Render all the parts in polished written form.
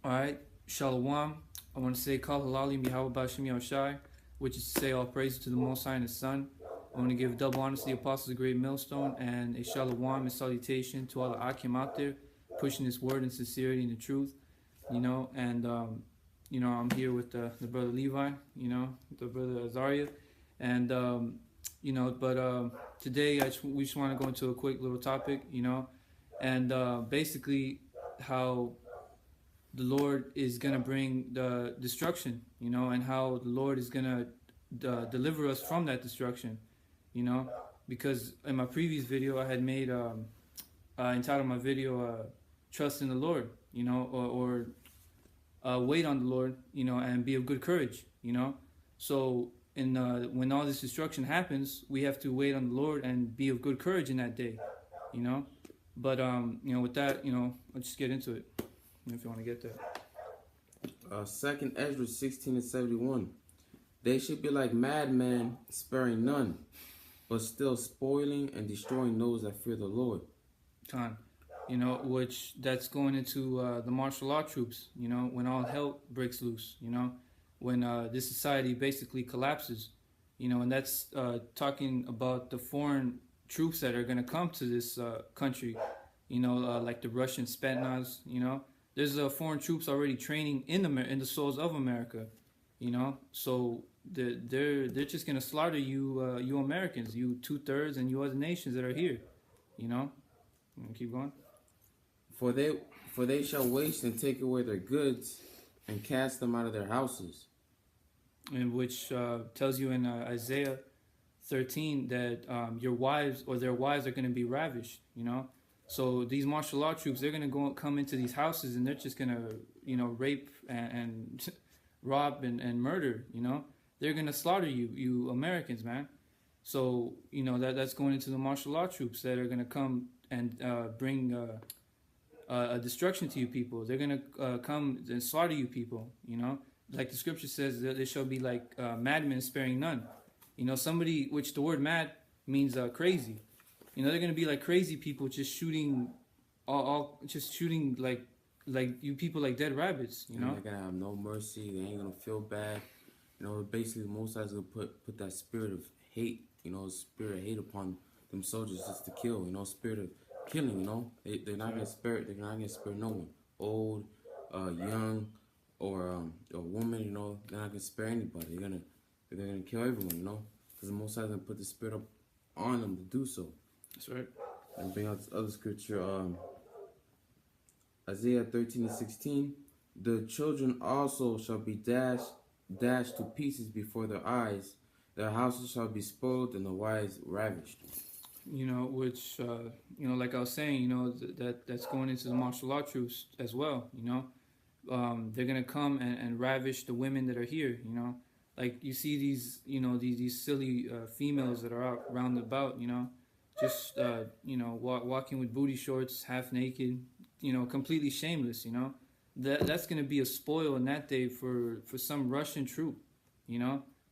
All right, Shalom. I want to say Kal Halali Mihawa Bashim Yahushai, which is to say all praise to the Most High and His Son. I want to give double honor to the Apostles of Great Millstone and a Shalom and salutation to all the Akim out there pushing this word in sincerity and the truth, and I'm here with the brother Levi, the brother Azaria, and today we just want to go into a quick little topic, and basically how the Lord is going to bring the destruction, and how the Lord is going to deliver us from that destruction, because in my previous video I had made, entitled my video, Trust in the Lord, or wait on the Lord, and be of good courage, So when all this destruction happens, we have to wait on the Lord and be of good courage in that day, But, with that, let's just get into it. If you want to get there. 2nd Ezra 16:71. They should be like madmen, sparing none, but still spoiling and destroying those that fear the Lord. Time, which that's going into the martial law troops, when all hell breaks loose, when this society basically collapses, and that's talking about the foreign troops that are going to come to this country, like the Russian Spetsnaz, There's foreign troops already training in the soils of America, So they're just gonna slaughter you, you Americans, you 2/3, and you other nations that are here, Keep going. For they shall waste and take away their goods and cast them out of their houses. And which tells you in Isaiah 13 that your wives or their wives are going to be ravished, So these martial law troops, they're going to come into these houses and they're just going to, rape and rob and murder, They're going to slaughter you Americans, man. So, that's going into the martial law troops that are going to come and bring a destruction to you people. They're going to come and slaughter you people, Like the scripture says, that they shall be like madmen sparing none. Somebody, which the word mad means crazy. They're gonna be like crazy people, just shooting, just shooting like you people like dead rabbits. They're gonna have no mercy. They ain't gonna feel bad. Basically, the Most High is gonna put that spirit of hate. Spirit of hate upon them soldiers just to kill. Spirit of killing. They're not gonna spare. They're not gonna spare no one, old, young, or a woman. They're not gonna spare anybody. They're gonna kill everyone. Because the Most High is gonna put the spirit up on them to do so. That's right. And bring out this other scripture, Isaiah 13:16. The children also shall be dashed to pieces before their eyes. Their houses shall be spoiled and the wise ravished. Which like I was saying, that's going into the martial law troops as well. They're gonna come and ravish the women that are here. Like you see these, these silly females that are out round about, just walking with booty shorts, half naked, completely shameless, that's going to be a spoil in that day for some Russian troop,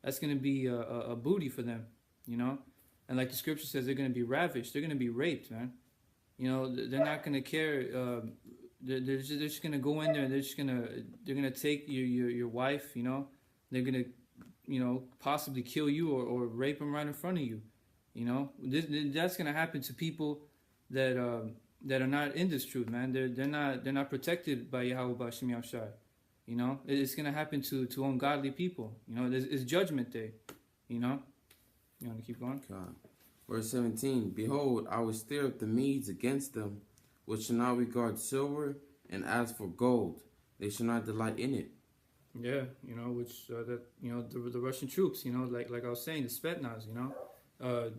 that's going to be a booty for them, and like the scripture says, they're going to be ravished, they're going to be raped, man. They're not going to care. They're just going to go in there and they're going to take your wife, they're going to possibly kill you or rape them right in front of you. That's gonna happen to people that are not in this truth, man. They're not protected by Yahweh Bashim Yahushai. It's gonna happen to ungodly people. It's judgment day. You want to keep going? God. Verse 17. Behold, I will stir up the Medes against them, which shall not regard silver, and as for gold, they shall not delight in it. Yeah, which the Russian troops, like I was saying, the Spetsnaz,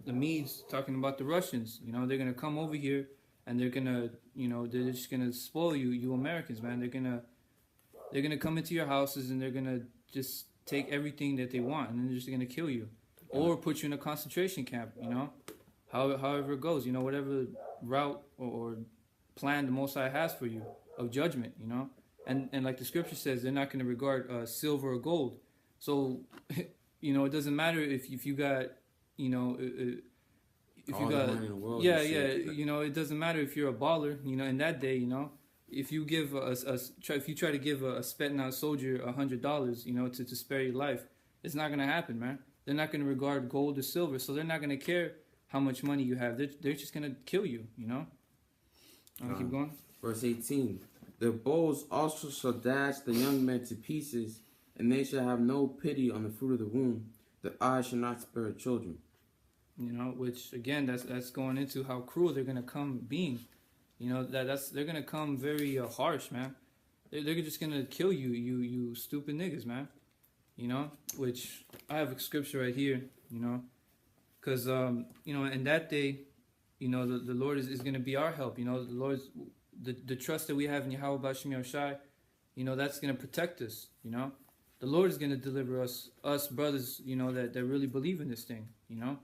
the Medes, talking about the Russians, they're gonna come over here and they're gonna, they're just gonna spoil you Americans, man. They're gonna come into your houses and they're gonna just take everything that they want and they're just gonna kill you or put you in a concentration camp, however it goes, whatever route or plan the Most High has for you of judgment, and like the scripture says, they're not gonna regard silver or gold. So, it doesn't matter if you got if all you got the money in the world, yeah, it doesn't matter if you're a baller, in that day, if you give if you try to give a spent out soldier $100, you know, to spare your life, it's not gonna happen, man. They're not gonna regard gold or silver, so they're not gonna care how much money you have. They're just gonna kill you, you know. Keep going. Verse 18. Their bows also shall dash the young men to pieces, and they shall have no pity on the fruit of the womb. The eye shall not spare children. You know, which again, that's going into how cruel they're gonna come being. You know, they're gonna come very harsh, man. They're just gonna kill you, you stupid niggas, man. You know, which I have a scripture right here. You know, because you know, in that day, you know, the Lord is gonna be our help. You know, the Lord's the trust that we have in Yahweh Bashim Yahushai, you know, that's gonna protect us. You know, the Lord is gonna deliver us brothers. You know, that really believe in this thing. You know,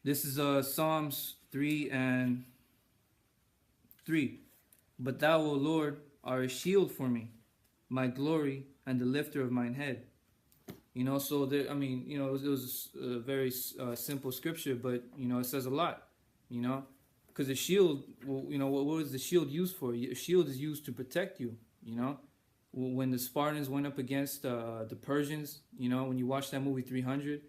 this is Psalms 3:3. But thou, O Lord, art a shield for me, my glory and the lifter of mine head. You know, so there, I mean, you know, it was a very simple scripture, but you know, it says a lot. You know, because the shield, well, you know, what is the shield used for? A shield is used to protect you. You know, when the Spartans went up against the Persians, you know, when you watch that movie 300,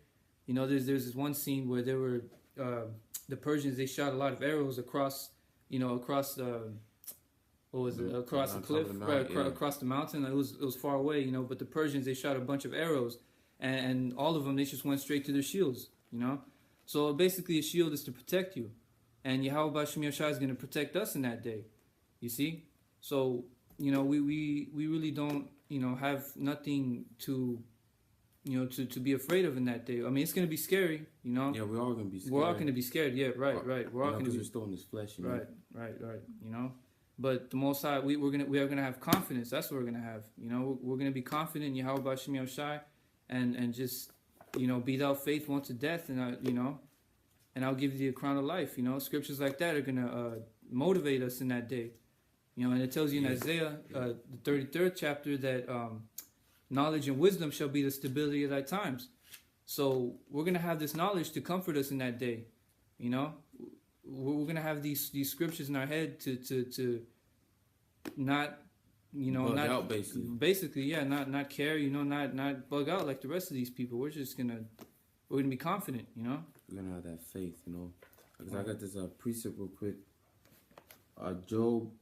you know, there's this one scene where there were the Persians. They shot a lot of arrows across, you know, across the what was it? Across the cliff, across the mountain. It was far away, you know. But the Persians, they shot a bunch of arrows, and all of them, they just went straight to their shields, you know. So basically, a shield is to protect you, and Yahweh Bashim Yahushai is going to protect us in that day. You see, so you know, we really don't, you know, have nothing to, you know, to be afraid of in that day. I mean, it's going to be scary, you know. Yeah, we're all going to be scared. We're all going to be scared. Yeah, right. We're all going to be. We're still in this flesh, you know? Right. You know. But the Most High, we are gonna have confidence. That's what we're gonna have. You know, we're gonna be confident in Yahweh Bashim Yahushai, and just, you know, be thou faithful unto death, and you know, and I'll give thee a crown of life. You know, scriptures like that are gonna motivate us in that day. You know, and it tells you in Isaiah, the 33rd chapter, that knowledge and wisdom shall be the stability of thy times. So we're gonna have this knowledge to comfort us in that day. You know. We're gonna have these scriptures in our head to not, you know, bug not out, basically, yeah, not care, you know, not bug out like the rest of these people. We're gonna be confident, you know. We're gonna have that faith, you know. Because I got this precept real quick. Job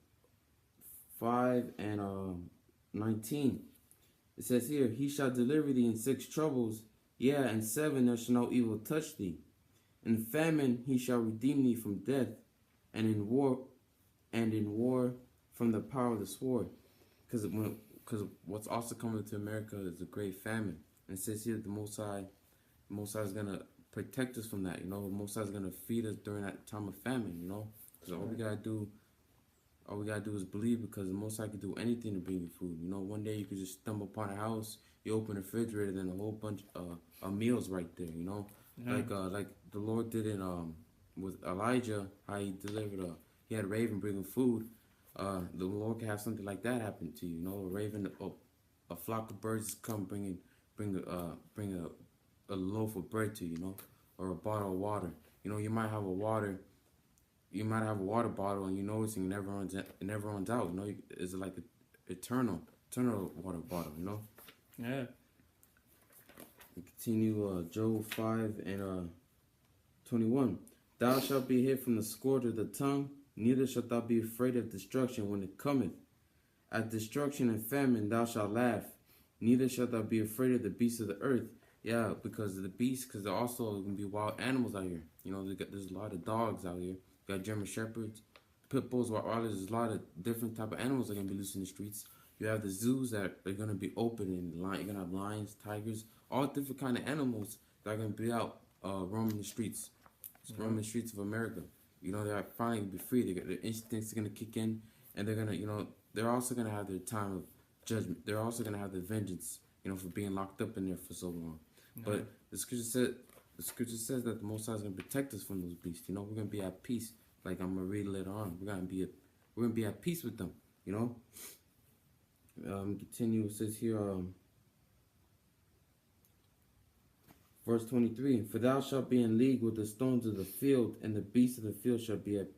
5:19. It says here, he shall deliver thee in 6 troubles, yeah, in 7 there shall no evil touch thee. In famine he shall redeem thee from death, and in war from the power of the sword. Because what's also coming to America is a great famine. And it says here the Most High is gonna protect us from that. You know, the Most High is gonna feed us during that time of famine. You know, because all we gotta do is believe. Because the Most High can do anything to bring you food. You know, one day you could just stumble upon a house, you open the refrigerator, then a whole bunch of meals right there. You know. Like the Lord did in with Elijah, how he delivered he had a raven bringing food. The Lord can have something like that happen to you. You know, a raven, a flock of birds come bring a loaf of bread to you. You know, or a bottle of water. You know, you might have a water bottle, and you notice it never runs out. You know, it's like an eternal water bottle. You know. Yeah. Continue Job 5:21. Thou shalt be hid from the scourge of the tongue, neither shalt thou be afraid of destruction when it cometh. At destruction and famine thou shalt laugh, neither shalt thou be afraid of the beasts of the earth. Yeah, because of the beasts, because there also going to be wild animals out here. You know, there's a lot of dogs out here. You got German Shepherds, pit bulls, Rottweilers. There's a lot of different type of animals that are going to be loose in the streets. You have the zoos that are going to be open, and you're going to have lions, tigers, all different kind of animals that are going to be out roaming the streets. Roaming the streets of America. You know, they're finally going to be free. Their instincts are going to kick in, and they're going to, you know, they're also going to have their time of judgment. They're also going to have their vengeance, you know, for being locked up in there for so long. But the scripture says that the Most High is going to protect us from those beasts. You know, we're going to be at peace. Like I'm going to read later on. We're going to be at peace with them, you know. Continue. It says here, verse 23. For thou shalt be in league with the stones of the field, and the beasts of the field shall be at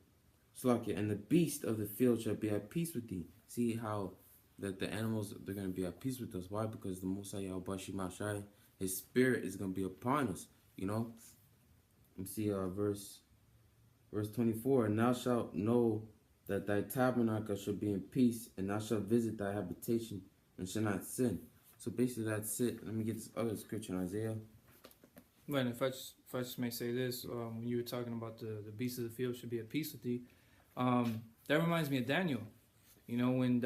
Slakia, and the beast of the field shall be at peace with thee. See how that the animals, they're going to be at peace with us. Why? Because the Most High Yahweh Shai, his spirit is going to be upon us. You know? Let me see verse 24. And thou shalt know that thy tabernacle shall be in peace, and thou shalt visit thy habitation, and shall not sin. So basically that's it. Let me get this other scripture in Isaiah. Well, if I just may say this, when you were talking about the beasts of the field should be at peace with thee, that reminds me of Daniel. You know, when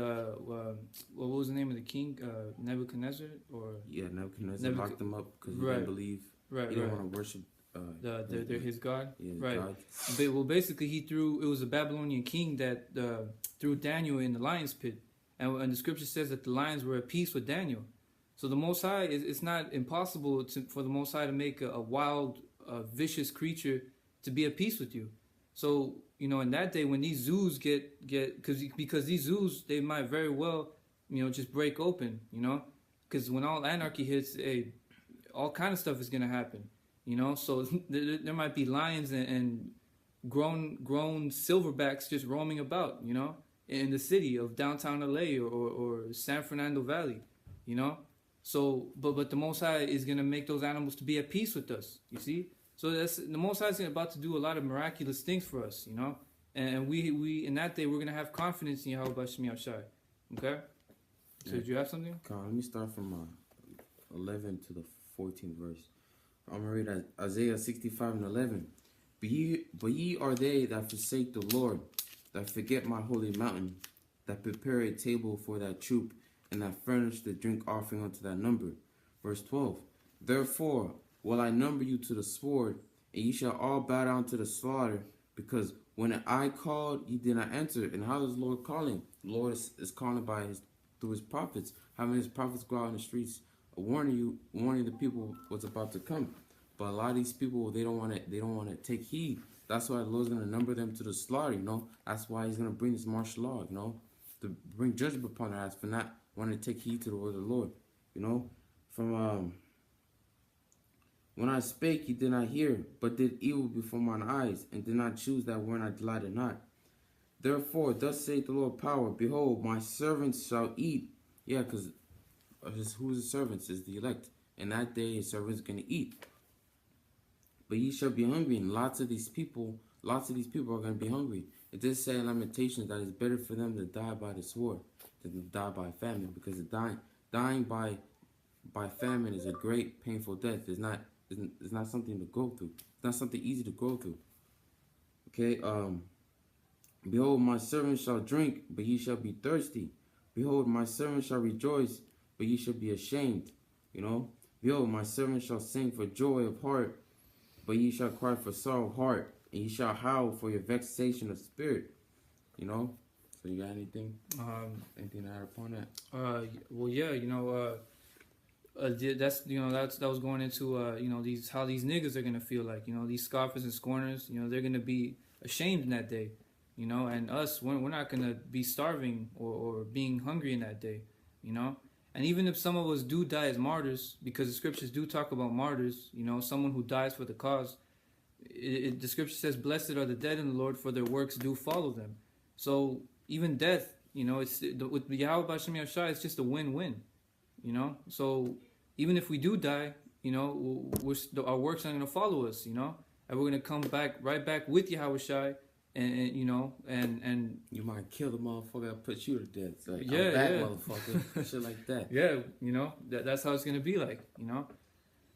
what was the name of the king? Nebuchadnezzar? Yeah, Nebuchadnezzar locked them up because he didn't believe. Right, he didn't want to worship they're his god. Yeah, right. God. But, well, basically, it was a Babylonian king that threw Daniel in the lion's pit, and the scripture says that the lions were at peace with Daniel. So the Most High, it's not impossible for the Most High to make a wild, vicious creature to be at peace with you. So, you know, in that day when these zoos get because these zoos, they might very well, you know, just break open, you know, because when all anarchy hits, all kind of stuff is gonna happen, you know. So there might be lions and grown silverbacks just roaming about, you know, in the city of downtown LA or San Fernando Valley, you know. So, but the Most High is gonna make those animals to be at peace with us. You see, so that's the Most High is about to do a lot of miraculous things for us, you know. And we in that day we're gonna have confidence in Yahweh Bashmi Ashai. Okay. So did you have something? Let me start from 11 to the 14th verse. I'm gonna read Isaiah 65 and 11. But ye are they that forsake the Lord, that forget my holy mountain, that prepare a table for that troop, and that furnish the drink offering unto that number. Verse 12. Therefore will I number you to the sword, and ye shall all bow down to the slaughter, because when I called, ye did not answer. And how does the Lord call him? The Lord is calling through his prophets, having his prophets go out in the streets, warning the people what's about to come. But a lot of these people, they don't want to take heed. That's why the Lord's gonna number them to the slaughter. You know, that's why He's gonna bring this martial law. You know, to bring judgment upon their eyes for not wanting to take heed to the word of the Lord. You know, from when I spake, ye did not hear, but did evil before mine eyes, and did not choose that wherein I delighted not. Therefore, thus saith the Lord power, behold, my servants shall eat. Yeah, because who's the servants is the elect. And that day, his servants going to eat. But ye shall be hungry, and lots of these people are going to be hungry. It does say in Lamentations that it's better for them to die by the sword than to die by famine, because dying by famine is a great painful death. It's not something to go through. It's not something easy to go through. Okay, behold, my servant shall drink, but ye shall be thirsty. Behold, my servant shall rejoice, but ye shall be ashamed. You know, behold, my servant shall sing for joy of heart, but ye shall cry for sorrow of heart, and ye shall howl for your vexation of spirit. You know. So you got anything? Anything to add upon that? Well, yeah, you know, that was going into you know, how these niggas are gonna feel like, you know, these scoffers and scorners, you know, they're gonna be ashamed in that day, you know, and us, we're not gonna be starving or being hungry in that day, you know. And even if some of us do die as martyrs, because the scriptures do talk about martyrs, you know, someone who dies for the cause, the scripture says, blessed are the dead in the Lord, for their works do follow them. So even death, you know, with Yahweh Bashim Yashai, it's just a win-win, you know. So even if we do die, you know, our works are going to follow us, you know, and we're going to come right back with Yahweh Shai, and you know, and you might kill the motherfucker that put you to death. It's like, yeah, I'm back, motherfucker. Shit like that. Yeah, you know, that's how it's going to be like, you know.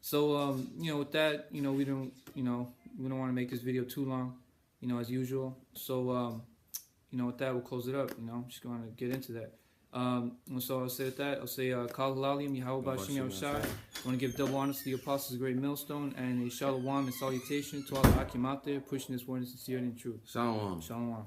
So you know, with that, you know, we don't want to make this video too long, you know, as usual. So you know, with that, we'll close it up. You know, just going to get into that. So I'll say with that, I'll say Kal Halalim, Yahweh Bashim Yahushai. I want to give double honors to the apostles, great millstone, and a shalom and salutation to all the Hakim out there pushing this word in sincerity and truth. Shalom. Shalom.